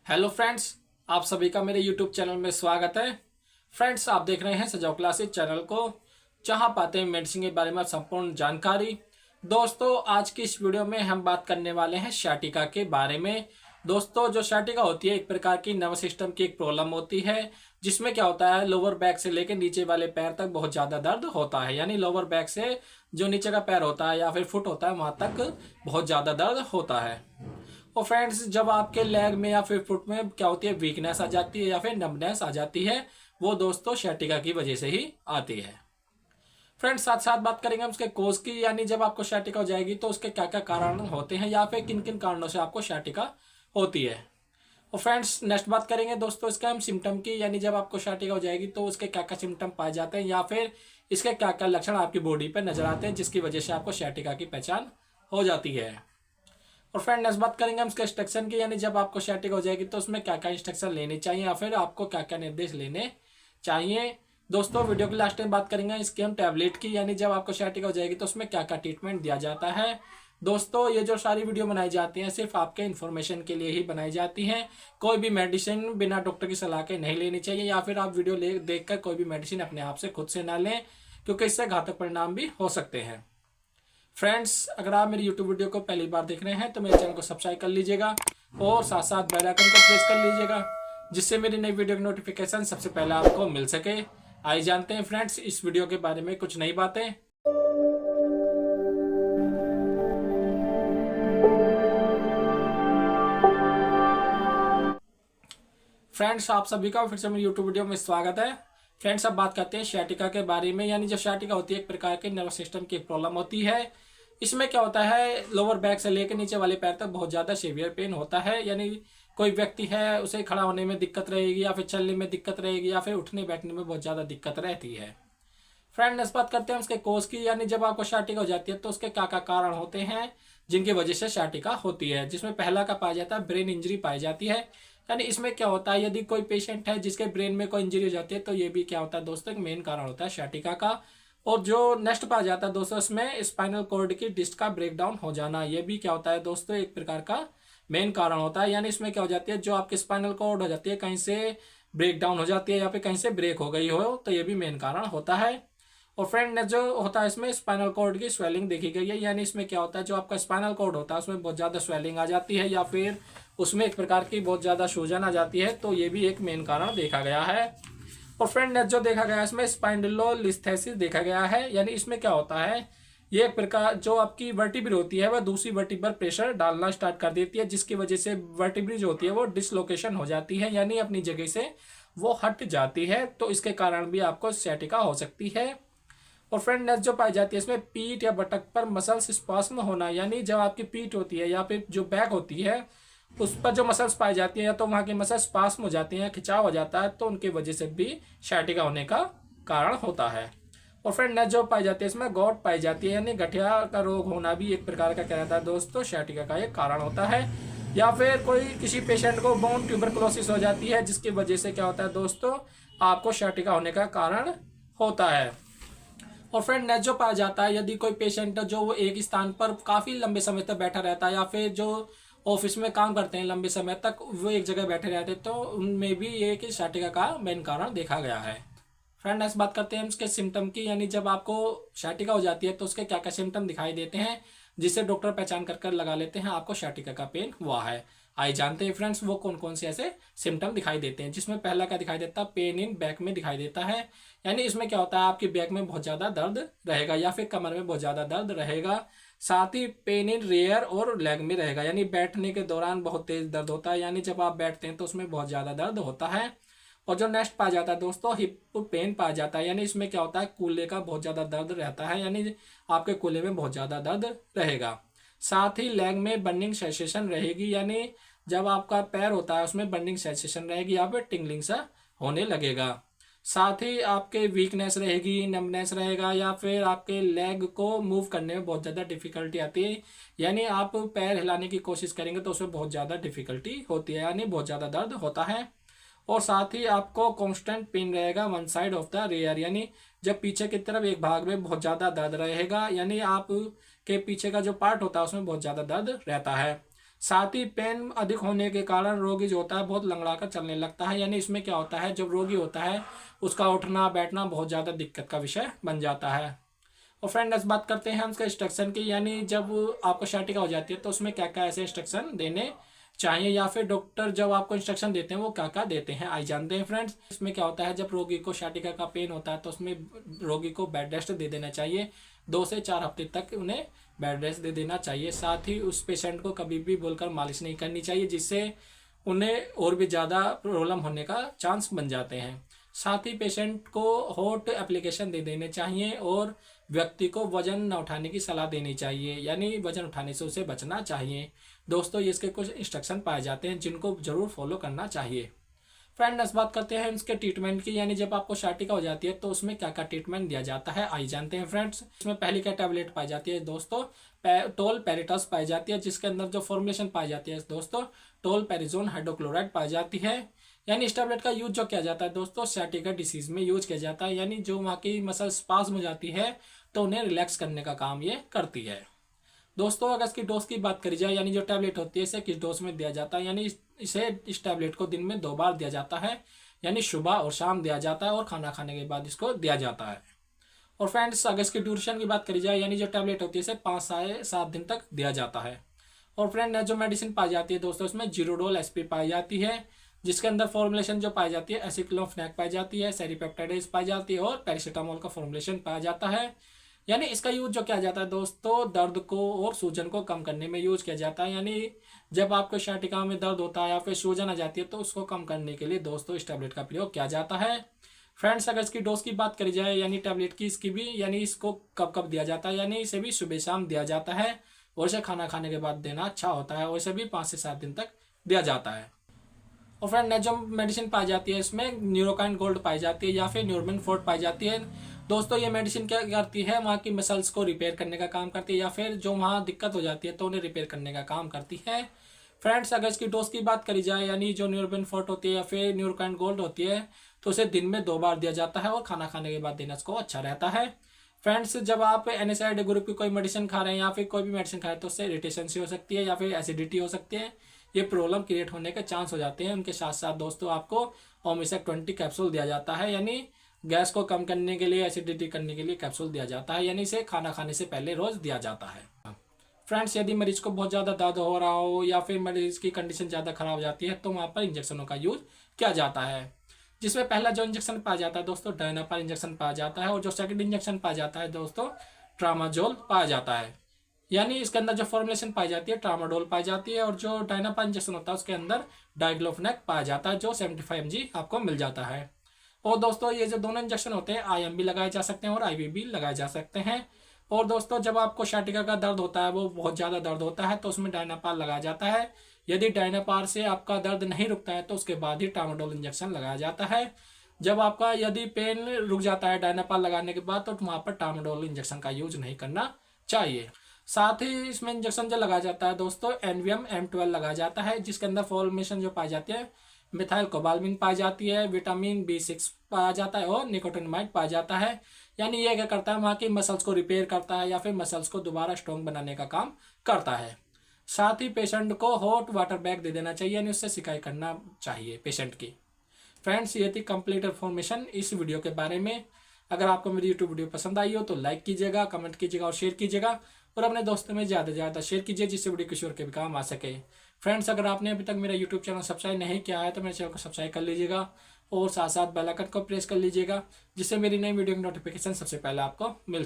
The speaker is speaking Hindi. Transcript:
हेलो फ्रेंड्स, आप सभी का मेरे यूट्यूब चैनल में स्वागत है। फ्रेंड्स, आप देख रहे हैं सजाओ क्लासेस चैनल को, जहां पाते हैं मेडिसिन के बारे में संपूर्ण जानकारी। दोस्तों, आज की इस वीडियो में हम बात करने वाले हैं sciatica के बारे में। दोस्तों, जो sciatica होती है एक प्रकार की नर्वस सिस्टम की एक प्रॉब्लम होती है, जिसमें क्या होता है लोअर बैक से लेकर नीचे वाले पैर तक बहुत ज्यादा दर्द होता है। यानी लोअर बैक से जो नीचे का पैर होता है या फिर फुट होता है वहां तक बहुत ज्यादा दर्द होता है। और फ्रेंड्स, जब आपके लेग में या फिर फुट में क्या होती है वीकनेस आ जाती है या फिर नमनेस आ जाती है, वो दोस्तों sciatica की वजह से ही आती है। फ्रेंड्स, साथ साथ बात करेंगे हम उसके कोज की, यानी जब आपको sciatica हो जाएगी तो उसके क्या क्या कारण होते हैं या फिर किन किन कारणों से आपको sciatica होती है। और फ्रेंड्स, नेक्स्ट बात करेंगे दोस्तों इसका हम सिम्टम की, यानी जब आपको sciatica हो जाएगी तो उसके क्या क्या सिम्टम पाए जाते हैं या फिर इसके क्या क्या लक्षण आपकी बॉडी पर नजर आते हैं जिसकी वजह से आपको sciatica की पहचान हो जाती है। और फ्रेंड, नेक्स्ट बात करेंगे हम इसके इंस्ट्रक्शन की, यानी जब आपको sciatica हो जाएगी तो उसमें क्या क्या इंस्ट्रक्शन लेने चाहिए या फिर आपको क्या क्या निर्देश लेने चाहिए। दोस्तों, वीडियो के लास्ट में बात करेंगे इसकी हम टैबलेट की, यानी जब आपको sciatica हो जाएगी तो उसमें क्या क्या ट्रीटमेंट दिया जाता है। दोस्तों, ये जो सारी वीडियो बनाई जाती हैं सिर्फ आपके इन्फॉर्मेशन के लिए ही बनाई जाती हैं। कोई भी मेडिसिन बिना डॉक्टर की सलाह के नहीं लेनी चाहिए या फिर आप वीडियो देख कर कोई भी मेडिसिन अपने आप से खुद से ना लें, क्योंकि इससे घातक परिणाम भी हो सकते हैं। फ्रेंड्स, अगर आप मेरी यूट्यूब वीडियो को पहली बार देख रहे हैं तो मेरे चैनल को सब्सक्राइब कर लीजिएगा और साथ साथ बेल आइकन को प्रेस कर लीजिएगा, जिससे मेरी नई वीडियो की नोटिफिकेशन सबसे पहले आपको मिल सके। आइए जानते हैं फ्रेंड्स इस वीडियो के बारे में कुछ नई बातें। फ्रेंड्स, आप सभी का फिर से मेरी यूट्यूब वीडियो में स्वागत है। फ्रेंड्स, अब बात करते हैं sciatica के बारे में, यानी जो sciatica होती है एक प्रकार की नर्वस सिस्टम की प्रॉब्लम होती है। इसमें क्या होता है लोअर बैक से लेकर नीचे वाले पैर तक बहुत ज्यादा सीवियर पेन होता है। यानी कोई व्यक्ति है उसे खड़ा होने में दिक्कत रहेगी या फिर चलने में दिक्कत रहेगी या फिर उठने बैठने में बहुत ज्यादा दिक्कत रहती है। फ्रेंड, इस बात करते हैं उसके कोज की, यानी जब आपको sciatica हो जाती है तो उसके क्या क्या कारण होते हैं जिनकी वजह से sciatica होती है। जिसमें पहला का पाया जाता है ब्रेन इंजरी पाई जाती है। यानी इसमें क्या होता है यदि कोई पेशेंट है जिसके ब्रेन में कोई इंजरी हो जाती है तो ये भी क्या होता है दोस्तों एक मेन कारण होता है sciatica का। और जो नेक्स्ट पाया जाता है दोस्तों इसमें स्पाइनल कॉर्ड की डिस्क का ब्रेकडाउन हो जाना, ये भी क्या होता है दोस्तों एक प्रकार का मेन कारण होता है। यानी इसमें क्या हो जाती है जो आपकी स्पाइनल कॉर्ड हो जाती है कहीं से ब्रेक डाउन हो जाती है या फिर कहीं से ब्रेक हो गई हो, तो ये भी मेन कारण होता है। और फ्रेंड, नेक्स्ट जो होता है इसमें स्पाइनल कॉर्ड की स्वेलिंग देखी गई है। यानी इसमें क्या होता है जो आपका स्पाइनल कॉर्ड होता है उसमें बहुत ज़्यादा स्वेलिंग आ जाती है या फिर उसमें एक प्रकार की बहुत ज़्यादा सूजन आ जाती है, तो ये भी एक मेन कारण देखा गया है। और फ्रेंड, नेक्स्ट जो देखा गया है इसमें स्पाइंडिलोलिस्थेसिस देखा गया है। यानी इसमें क्या होता है ये एक प्रकार जो आपकी वर्टिब्री होती है वह दूसरी वर्टिब्री पर प्रेशर डालना स्टार्ट कर देती है, जिसकी वजह से वर्टिब्री जो होती है वो डिसलोकेशन हो जाती है, यानी अपनी जगह से वो हट जाती है। तो इसके कारण भी आपको sciatica हो सकती है। और फ्रेंड, नेक्स्ट जो पाई जाती है इसमें पीठ या बटक पर मसल्स स्पास्म होना, यानी जब आपकी पीठ होती है या फिर जो बैक होती है उस पर जो मसल्स पाई जाती है या तो वहां की मसल्स स्पास्म हो जाती हैं, खिंचाव हो जाता है, तो उनकी वजह से भी sciatica होने का कारण होता है। और फ्रेंड, नेक्स्ट जो पाई जाती है इसमें गॉट पाई जाती है, यानी गठिया का रोग होना भी एक प्रकार का क्या रहता है दोस्तों sciatica का एक कारण होता है। या फिर कोई किसी पेशेंट को बोन ट्यूबरकुलोसिस हो जाती है जिसकी वजह से क्या होता है दोस्तों आपको sciatica होने का कारण होता है। और फ्रेंड, नेक्स्ट जो पाया जाता है यदि कोई पेशेंट जो वो एक स्थान पर काफी लंबे समय तक बैठा रहता है या फिर जो ऑफिस में काम करते हैं लंबे समय तक वो एक जगह बैठे रहते हैं, तो उनमें भी एक sciatica का मेन कारण देखा गया है। फ्रेंड, नेक्स्ट बात करते हैं इसके सिम्टम की, यानी जब आपको sciatica हो जाती है तो उसके क्या क्या सिम्टम दिखाई देते हैं जिससे डॉक्टर पहचान कर लगा लेते हैं आपको sciatica का पेन हुआ है। आइए जानते हैं फ्रेंड्स वो कौन कौन से ऐसे सिम्टम दिखाई देते हैं। जिसमें पहला क्या दिखाई देता है पेन इन बैक में दिखाई देता है। यानी इसमें क्या होता है आपकी बैक में बहुत ज्यादा दर्द रहेगा या फिर कमर में बहुत ज्यादा दर्द रहेगा। साथ ही पेन इन रेयर और लेग में रहेगा, यानी बैठने के दौरान बहुत तेज दर्द होता है, यानी जब आप बैठते हैं तो उसमें बहुत ज्यादा दर्द होता है। और जो नेक्स्ट पाया जाता है दोस्तों हिप पेन पाया जाता है, यानी इसमें क्या होता है कूल्हे का बहुत ज्यादा दर्द रहता है, यानी आपके कूल्हे में बहुत ज्यादा दर्द रहेगा। साथ ही लेग में बर्निंग सेंसेशन रहेगी, यानी जब आपका पैर होता है उसमें बर्निंग सेंसेशन रहेगी या फिर टिंगलिंग सा होने लगेगा। साथ ही आपके वीकनेस रहेगी, नमनेस रहेगा या फिर आपके लेग को मूव करने में बहुत ज़्यादा डिफिकल्टी आती है, यानी आप पैर हिलाने की कोशिश करेंगे तो उसमें बहुत ज़्यादा डिफिकल्टी होती है, यानी बहुत ज़्यादा दर्द होता है। और साथ ही आपको कांस्टेंट पेन रहेगा one side of the rear, यानी जब पीछे की तरफ एक भाग में बहुत ज़्यादा दर्द रहेगा, यानी आप के पीछे का जो पार्ट होता है उसमें बहुत ज़्यादा दर्द रहता है। साथ ही पेन अधिक होने के कारण रोगी जो होता है बहुत लंगड़ा कर चलने लगता है। यानी इसमें क्या होता है, जब रोगी होता है उसका उठना बैठना बहुत ज़्यादा दिक्कत का विषय बन जाता है। और फ्रेंड नेक्स्ट बात करते हैं हम उसका इंस्ट्रक्शन की, यानी जब आपको शाटिका हो जाती है तो उसमें क्या क्या ऐसे इंस्ट्रक्शन देने चाहिए, या फिर डॉक्टर जब आपको इंस्ट्रक्शन देते हैं वो क्या क्या देते हैं, आइए जानते हैं फ्रेंड्स। इसमें क्या होता है, जब रोगी को शाटिका का पेन होता है तो उसमें रोगी को बेड रेस्ट दे देना चाहिए। 2 से 4 हफ्ते तक उन्हें बेड रेस्ट दे देना चाहिए। साथ ही उस पेशेंट को कभी भी बोलकर मालिश नहीं करनी चाहिए, जिससे उन्हें और भी ज़्यादा प्रॉब्लम होने का चांस बन जाते हैं। साथ ही पेशेंट को हॉट एप्लीकेशन दे देने चाहिए और व्यक्ति को वजन न उठाने की सलाह देनी चाहिए, यानी वजन उठाने से उसे बचना चाहिए। दोस्तों ये इसके कुछ इंस्ट्रक्शन पाए जाते हैं जिनको जरूर फॉलो करना चाहिए। फ्रेंड नेक्स्ट बात करते हैं इसके ट्रीटमेंट की, यानी जब आपको शाटिका हो जाती है तो उसमें क्या क्या ट्रीटमेंट दिया जाता है, आइए जानते हैं फ्रेंड्स। इसमें पहली क्या टैबलेट पाई जाती है दोस्तों, टोल पेरिटस पाई जाती है, जिसके अंदर जो फॉर्मुलेशन पाई जाती है दोस्तों टोल पेरिजोन हाइड्रोक्लोराइड पाई जाती है। यानी इस टैबलेट का यूज जो किया जाता है दोस्तों सciatica डिसीज में यूज किया जाता है, यानी जो वहाँ की मसल स्पाज्म हो जाती है तो उन्हें रिलैक्स करने का काम ये करती है। दोस्तों अगर इसकी डोज की बात करी जाए, यानी जो टैबलेट होती है इसे किस डोज में दिया जाता है, यानी इस टैबलेट को दिन में 2 बार दिया जाता है, यानी सुबह और शाम दिया जाता है और खाना खाने के बाद इसको दिया जाता है। और फ्रेंड्स अगर इसकी ड्यूरेशन की बात करी जाए, यानी जो टैबलेट होती है इसे 5 से 7 दिन तक दिया जाता है। और फ्रेंड जो मेडिसिन पाई जाती है दोस्तों इसमें जीरोडोल एसपी पाई जाती है, जिसके अंदर फॉर्मुलेशन जो पाई जाती है एसिक्लोफेनेक पाई जाती है, सेरीपेप्टाइडेज पाई जाती है और पैरासीटामोल का फॉर्मुलेशन पाया जाता है। यानी इसका यूज जो किया जाता है दोस्तों दर्द को और सूजन को कम करने में यूज किया जाता है, यानी जब आपको शाटिका में दर्द होता है या फिर सूजन आ जाती है तो उसको कम करने के लिए दोस्तों इस टैबलेट का प्रयोग किया जाता है। फ्रेंड्स अगर इसकी डोज की बात करी जाए, यानी टैबलेट की इसकी भी, यानी इसको कब कब दिया जाता है, यानी इसे भी सुबह शाम दिया जाता है और इसे खाना खाने के बाद देना अच्छा होता है और इसे भी 5 से 7 दिन तक दिया जाता है। और फ्रेंड जो मेडिसिन पाई जाती है इसमें न्यूरोकाइन गोल्ड पाई जाती है या फिर न्यूरमिन फोर्ट पाई जाती है। दोस्तों ये मेडिसिन क्या करती है, वहाँ की मसल्स को रिपेयर करने का काम करती है या फिर जो वहाँ दिक्कत हो जाती है तो उन्हें रिपेयर करने का काम करती है। फ्रेंड्स अगर इसकी डोज की बात करी जाए, यानी जो न्यूरमिन फोर्ट होती है या फिर न्यूरोकाइन गोल्ड होती है तो उसे दिन में 2 बार दिया जाता है और खाना खाने के बाद देना इसको अच्छा रहता है। फ्रेंड्स जब आप NSAID ग्रुप की कोई मेडिसिन खा रहे हैं या फिर कोई भी मेडिसिन खा रहे हैं तो उससे इरिटेशन सी हो सकती है या फिर एसिडिटी हो सकती है, ये प्रॉब्लम क्रिएट होने के चांस हो जाते हैं। उनके साथ साथ दोस्तों आपको ओमेसेक 20 कैप्सूल दिया जाता है, यानी गैस को कम करने के लिए एसिडिटी करने के लिए कैप्सूल दिया जाता है, यानी इसे खाना खाने से पहले रोज दिया जाता है। फ्रेंड्स यदि मरीज को बहुत ज़्यादा दर्द हो रहा हो या फिर मरीज की कंडीशन ज़्यादा खराब हो जाती है तो वहाँ पर इंजेक्शनों का यूज किया जाता है, जिसमें पहला जो इंजेक्शन पाया जाता है दोस्तों डायनापार इंजेक्शन पाया जाता है और जो सेकंड इंजेक्शन पाया जाता है दोस्तों ट्रामाजोल पाया जाता है। यानी इसके अंदर जो फॉर्मुलेशन पाई जाती है ट्रामाडोल पाई जाती है और जो डायनापार इंजेक्शन होता है उसके अंदर डाइक्लोफेनेक पाया जाता है जो 75 mg आपको मिल जाता है। और दोस्तों ये जो दोनों इंजेक्शन होते हैं IM भी लगाए जा सकते हैं और IV भी लगाए जा सकते हैं। और दोस्तों जब आपको शाटिका का दर्द होता है वो बहुत ज़्यादा दर्द होता है तो उसमें डायनापार लगाया जाता है। यदि डायनापार से आपका दर्द नहीं रुकता है तो उसके बाद ही ट्रामाडोल इंजेक्शन लगाया जाता है। जब आपका यदि पेन रुक जाता है डायनापार लगाने के बाद तो वहाँ पर ट्रामाडोल इंजेक्शन का यूज नहीं करना चाहिए। साथ ही इसमें इंजेक्शन जो लगाया जाता है दोस्तों NVM M12 लगाया जाता है, जिसके अंदर फॉर्मुलेशन जो पाई जाती है मिथाइल कोबालमिन पाई जाती है, विटामिन B6 पाया जाता है और निकोटिनामाइड पाया जाता है। यानी ये क्या करता है, वहाँ की मसल्स को रिपेयर करता है या फिर मसल्स को दोबारा स्ट्रॉन्ग बनाने का काम करता है। साथ ही पेशेंट को हॉट वाटर बैग दे देना चाहिए, यानी उससे सिकाई करना चाहिए पेशेंट की। फ्रेंड्स ये थी कंप्लीट इन्फॉर्मेशन इस वीडियो के बारे में। अगर आपको मेरी यूट्यूब वीडियो पसंद आई हो तो लाइक कीजिएगा, कमेंट कीजिएगा और शेयर कीजिएगा और अपने दोस्तों में ज़्यादा से ज़्यादा शेयर कीजिए जिससे वीडियो किसी और के भी काम आ सके। फ्रेंड्स अगर आपने अभी तक मेरा यूट्यूब चैनल सब्सक्राइब नहीं किया है तो मेरे चैनल को सब्सक्राइब कर लीजिएगा और साथ साथ बेल आइकन को प्रेस कर लीजिएगा, जिससे मेरी नई वीडियो की नोटिफिकेशन सबसे पहले आपको मिल सके।